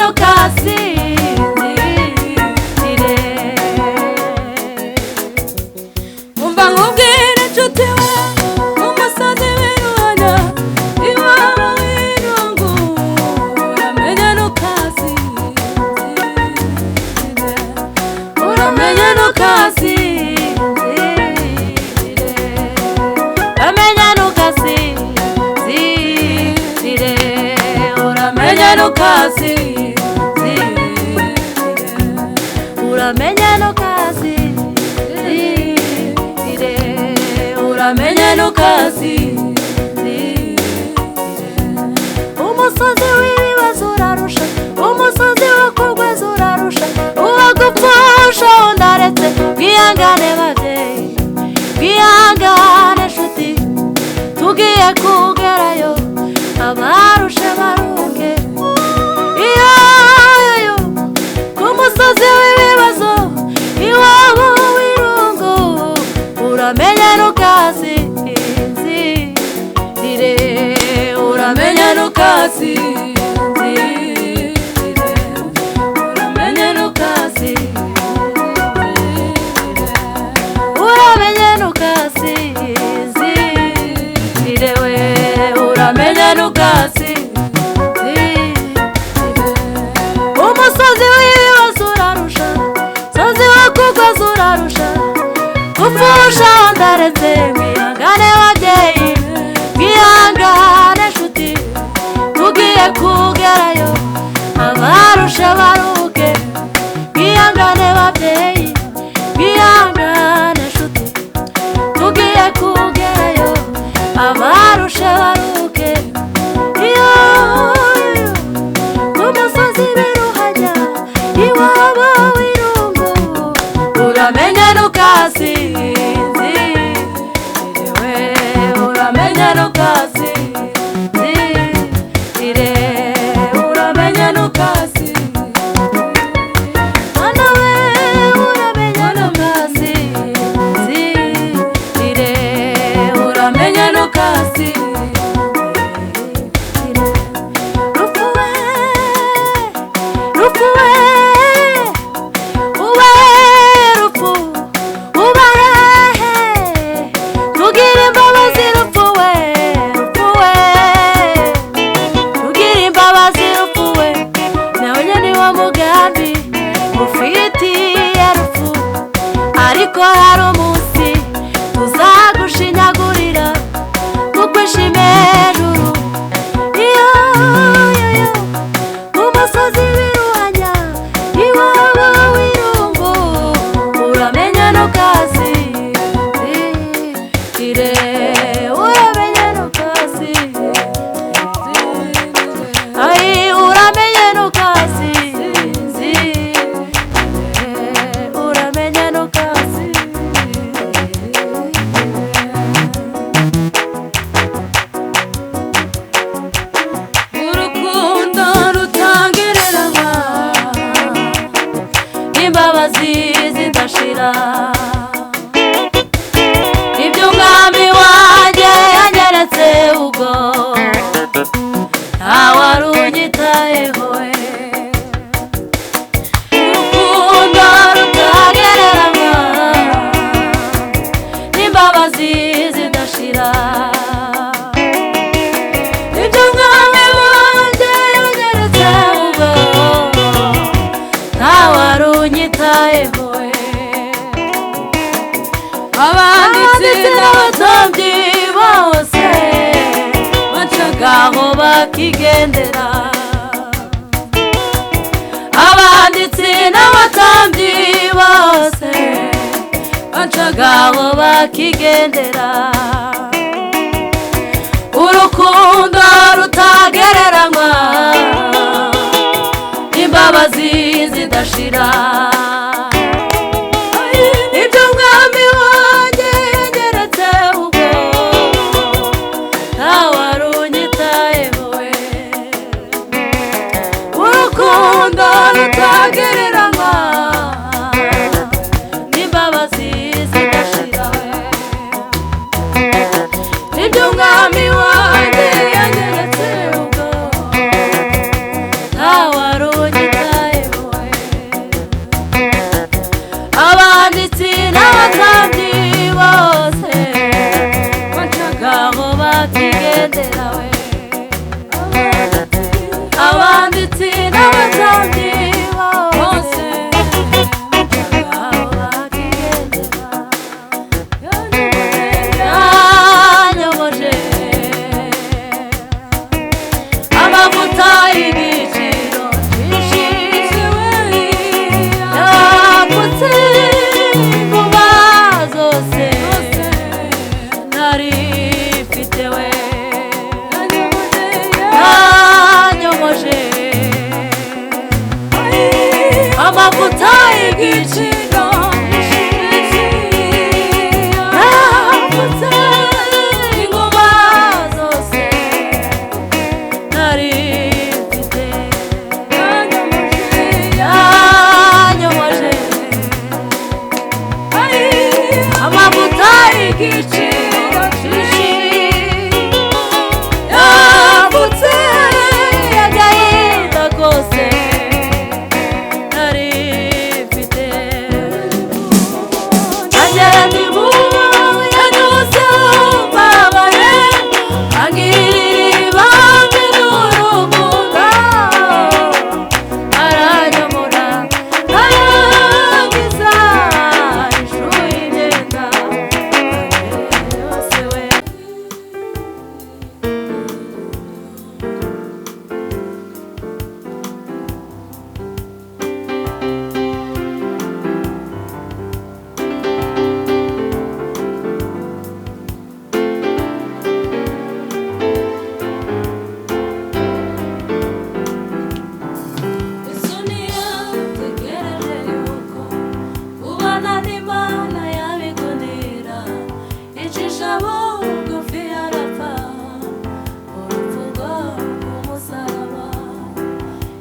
ntukasinzire umva nkubwire nshuti we umusozi w'iruhanya iwabo w'irungu uramenye ntukasinzire uramenye ntukasinzire uramenye ntukasinzire uramenye ntukasinzire uramenye ntukasinzire uramenye ntukasinzire umusozi w'ibibazo urarusha umusozi wo kugweza urarusha uwo gupfusha undaretse bwihangane babyeyi bwihangane nshuti tugiye kugerayo abarusha baruke iyo ku musozi w'ibibazo iwabo w'irungu uramenye ntukasinzire uramenye ntukasinzire uramenye ntukasinzire uramenye ntukasinzire we uramenye ntukasinzire umusozi w'ibibazo urarusha umusozi wo kugwaza urarusha gupfusha ndaretse mwihangane babyeyi mwihangane nshuti tugiye kugerayo abarusha baruke mwihangane babyeyi mwihangane nshuti tugiye kugerayo abarusha baruke iyo ku musozi w'iruhanya iwabo w'irungu uramenye ntukasinzire we uramenye ntukasinzire uramenye ntukasinzire mwana we uramenye ntukasinzire uramenye ntukasinzire rupfu we rupfu we uwe rupfu ubahe tugire imbabazi rupfu we tugire imbabazi rupfu we nawe nyine wo mugambi ufitiye rupfu ariko hari umunsi tuzagushinyagurira kuko ishime juru iyo umusozi w'iruhanya iwabo w'irungu uramenye ntukasinzire uramenye ntukasinzire ai uramenye ntukasinzire uramenye ntukasinzire urukundo rutangereranywa imbabazi zidashira ibyo umwami wanjye yanyeretse ubwo ntawari unyitayeho urukundo rutagereranywa imbabazi zidashira ibyo umwami wanjye yanyeretse ubwo ntawari unyitayeho abanditsi n'abatambyi bose bacagaho bakigendera abanditsi n'abatambyi bose bacagaho bakigendera urukundo rutagereranywa imbabazi zidashira ibyo umwami wanjye yanyeretse ubwo ntawari unyitayeho urukundo rutagereranywa n'imbabazi zidashira ibyo umwami wanjye yanyeretse ubwo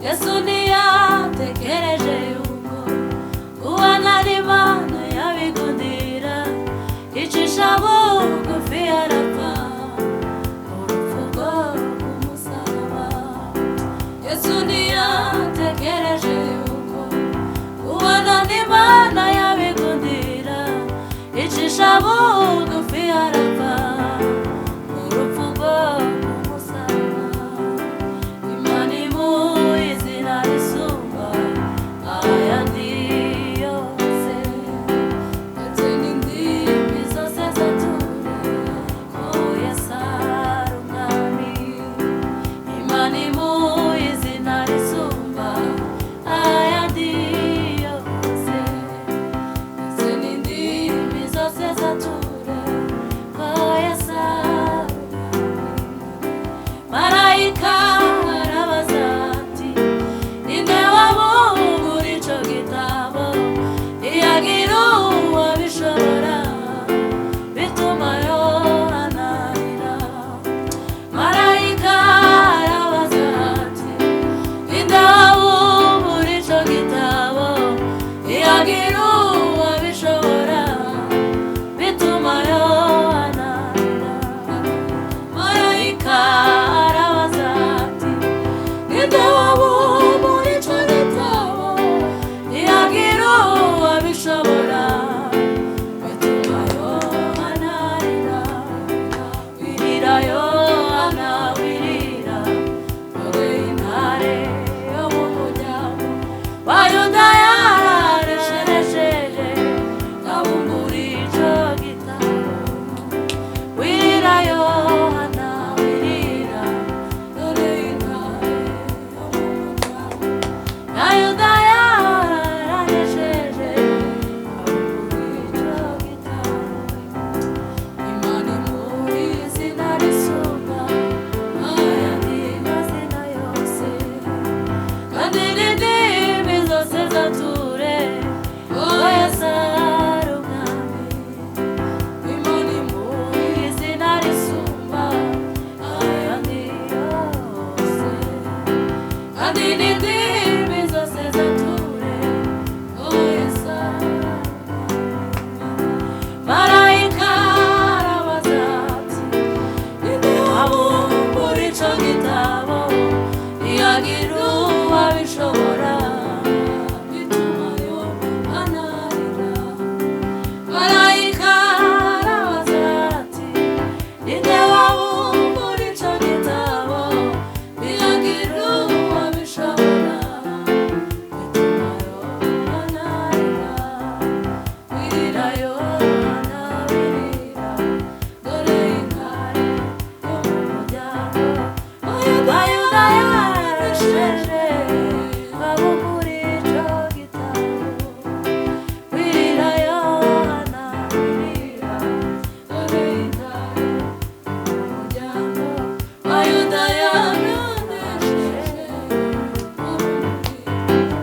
Yesu ntiyatekereje yuko ubana n'Imana yabigundira, yicisha bugufi arapfa urupfu rwo ku musaraba. Yesu ntiyatekereje yuko ubana n'Imana yabigundira, yicisha bugufi arapfa urupfu rwo ku musaraba. Imana imuha izina risumba ayandi yose, ndetse n'indimi zose zature ko Yesu ari umwami. Imana imuha izina risumba ayandi yose, ndetse n'indimi zose zature ko Yesu ari umwami. Marayika arabaza ati ninde wabumbura ico gitabo, ntiyagira uwabishobora bituma Yohana arira. Marayika arabaza ati ninde wabumbura ico gitabo, ntiyagira uwabishobora bituma Yohana arira. Marayika arabaza ati ninde wabumbura ico gitabo, ntiyagira uwabishobora bituma Yohana arira. Wirira Yohana wirira, dore intare yo mu muryango wa Yuda yararesheresheje ngabumbura ico gitabo. Wirira Yohana wirira, dore intare yo mu muryango wa Yuda yararesheje ngabumbura ico gitabo. Imana imuha izina risumba ayandi mazina yose, kandi n'indimi zose zature ko Yesu ari umwami. Imana imuha izina risumba ayandi yose, kandi n'indimi zose zature ko Yesu ari umwami. Marayika arabaza ati ninde wabumbura ico gitabo, ntiyagira uwabishobora bituma Yohana arira. Marayika arabaza ati ninde wabumbura ico gitabo, ntiyagira uwabishobora bituma Yohana arira. Wirira Yohana wirira, dore intare yo mu muryango wa Yuda yararesheje ngabumbura ico gitabo. Wirira Yohana wirira, dore intare yo mu muryango wa Yuda yararesheje ngabumbura ico gitabo.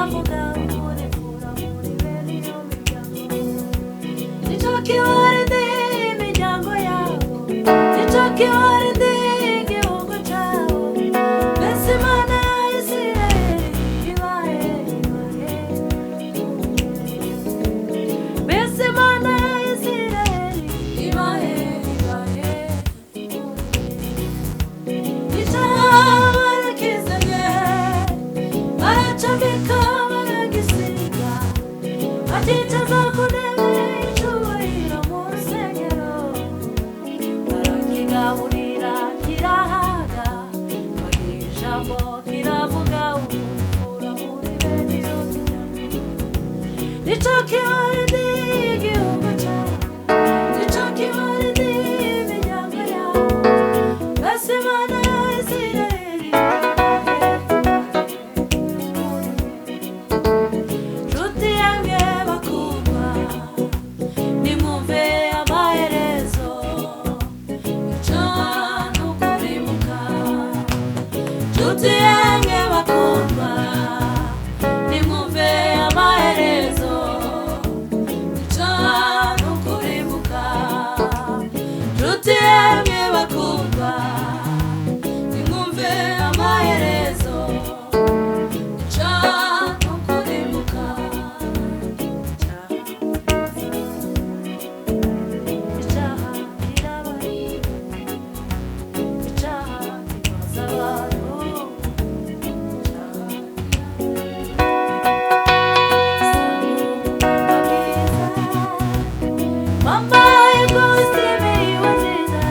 kiravuga imvura muri bene iyo miryango. Nicyo kibarinde imiryango yabo, nicyo kibarinde igihugu cyabo. Mbese Imana ya Isirayeli ibahe, mbese Imana ya Isirayeli ibahe. Barakizanye baracamika baragisiga, bakicaza ku ntebe y'icyubahiro mu rusengero. Barakigaburira kirahaga, bagira ijambo kiravuga umvura muri bene iyo miryango. Nicyo kibarinde igihugu cyabo, nicyo kibarinde imiryango yabo. Mbese Imana ya Isirayeli nshuti yanjye bakundwa, nimwumve amaherezo, icyaha ni ukurimbuka. Nshuti yanjye bakundwa, nimwumve amaherezo, icyaha ni ukurimbuka. Nshuti yanjye bakundwa, nimwumve amaherezo, icyaha ni ukurimbuka. Icyaha kirabarira, icyaha kibaza abantu, wambaye ikositimu yiwe nziza,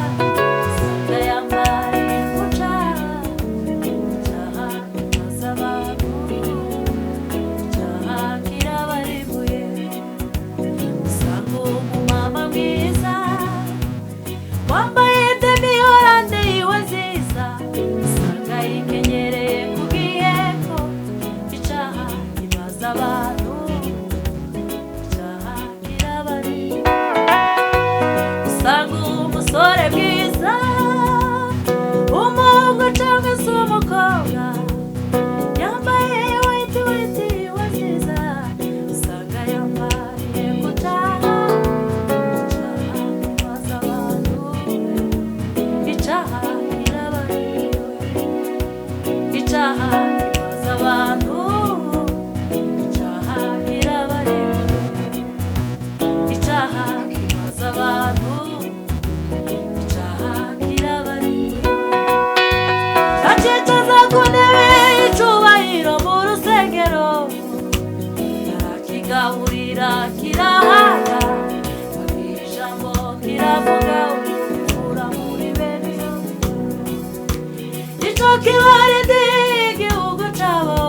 usanga yambaye umucaha. Icyaha kibaza abantu, icyaha kirabarimbuye. Usanga umumama mwiza wambaye demi-oranje yiwe nziza, usanga yikenyereye ku giheko. Icyaha kibaza abantu, icyaha kirabarimbuye. Usanga umusore mwiza, umuhungu cyangwa se umukobwa, yambaye white yiwe nziza, usanga yambariye ku cyaha. Icyaha kibaza abantu, icyaha kirabarimbuye. Icyaha kibaza abantu, icyaha kirabarimbuye. Icyaha kibaza abantu, icyaha kirabarimbuye. Bakicaza ku ntebe y'icyubahiro mu rusengero, barakigaburira kirahaga, bagira ijambo kiravuga umvura muri bene iyo miryango. Nicyo kibarinde igihugu cyabo,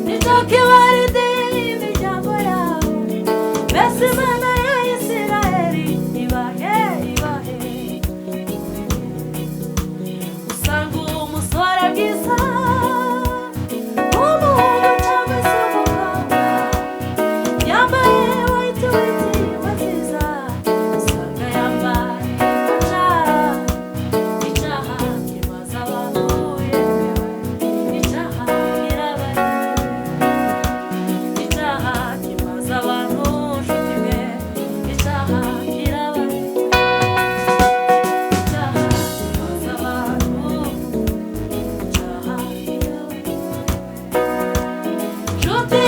nicyo kibarinde imiryango yabo. Mbese Imana ya Isirayeli ibahe, ibahe. Usanga umusore mwiza, umuhungu cyangwa se umukobwa, yambaye white yiwe nziza, usanga yambaye umucaha. Icyaha kibaza abantu, yemewe. Icyaha kirabarimbuye. Icyaha kibaza abantu, nshuti mwe. Icyaha kirabarimbuye. Icyaha kibaza abantu, icyaha kirabarimbuye. Nshuti